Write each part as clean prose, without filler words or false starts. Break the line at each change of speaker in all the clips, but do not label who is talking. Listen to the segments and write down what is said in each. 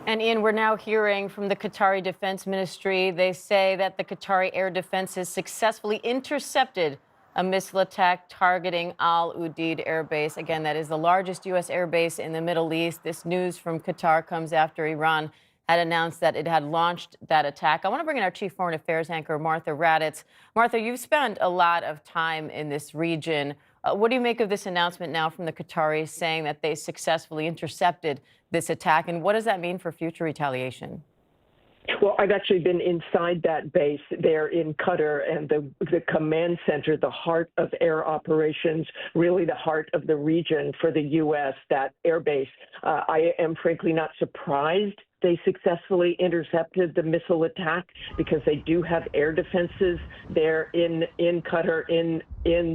And Ian, we're now hearing from the Qatari Defense Ministry. They say that the Qatari Air Defense has successfully intercepted a missile attack targeting Al Udeid Air Base. Again, that is the largest U.S. air base in the Middle East. This news from Qatar comes after Iran had announced that it had launched that attack. I want to bring in our chief foreign affairs anchor, Martha Raddatz. Martha, you've spent a lot of time in this region. What do you make of this announcement now from the Qataris saying that they successfully intercepted this attack? And what does that mean for future retaliation?
Well, I've actually been inside that base there in Qatar, and the command center, the heart of air operations, really the heart of the region for the U.S., that air base. I am frankly not surprised they successfully intercepted the missile attack because they do have air defenses there in Qatar, in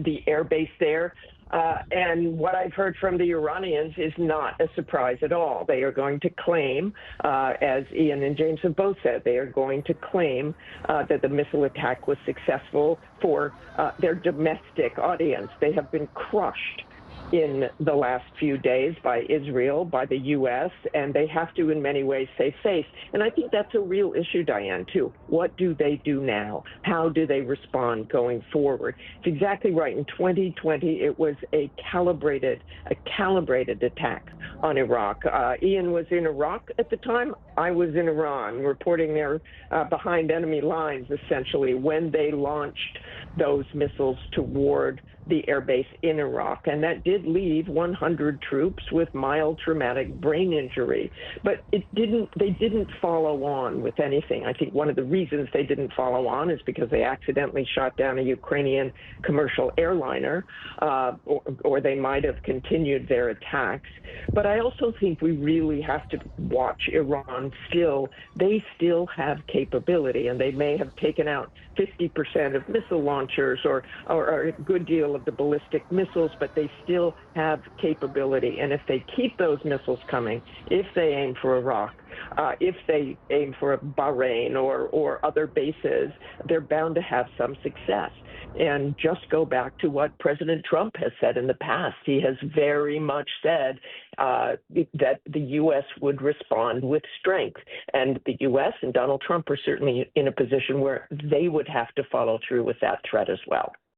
the air base there. And what I've heard from the Iranians is not a surprise at all. They are going to claim, as Ian and James have both said, they are going to claim that the missile attack was successful for their domestic audience. They have been crushed in the last few days by Israel, by the U.S., and they have to, in many ways, save face. And I think that's a real issue, Diane, too. What do they do now? How do they respond going forward? It's exactly right. In 2020, it was a calibrated attack on Iraq. Ian was in Iraq at the time. I was in Iran, reporting there behind enemy lines, essentially, when they launched those missiles toward the air base in Iraq. And that did leave 100 troops with mild traumatic brain injury. But they didn't follow on with anything. I think one of the reasons they didn't follow on is because they accidentally shot down a Ukrainian commercial airliner, or they might have continued their attacks. But I also think we really have to watch Iran still. They still have capability, and they may have taken out 50% of missile launchers or a good deal of the ballistic missiles, but they still have capability. And if they keep those missiles coming, if they aim for Iraq, if they aim for Bahrain or other bases, they're bound to have some success. And just go back to what President Trump has said in the past. He has very much said that the U.S. would respond with strength. And the U.S. and Donald Trump are certainly in a position where they would have to follow through with that threat as well.